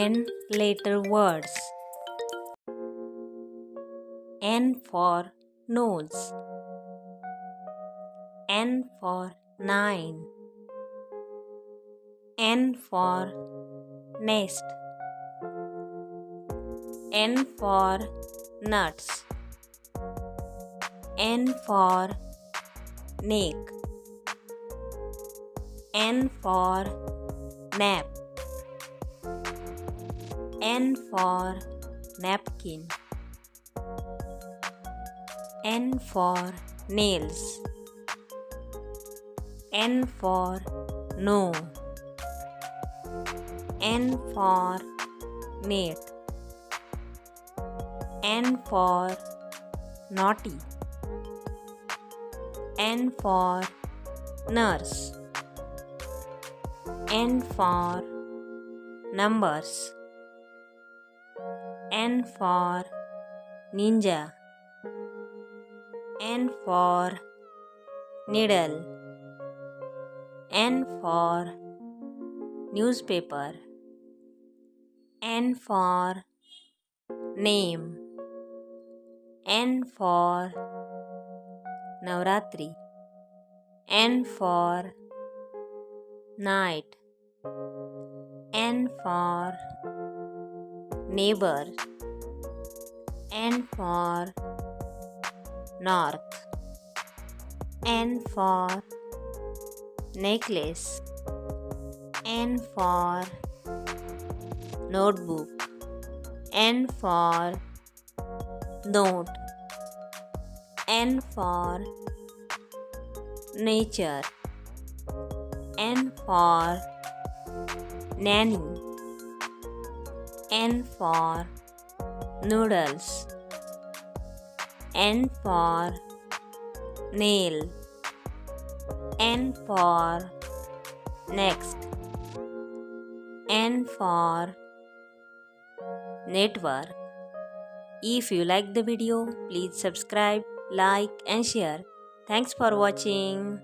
and later words. N for nose. N for 9. N for nest. N for nuts. N for neck. N for nap. N for napkin. N for nails. N for no. N for net. N for naughty. N for nurse. N for numbers. N for ninja. N for needle. N for newspaper. N for name. N for Navratri. N for night. N for neighbor. N for north. N for necklace. N for notebook. N for note. N for nature. N for nanny. N for noodles. N for nail. N for next. N for network. If you like the video, please subscribe, like and share. Thanks for watching.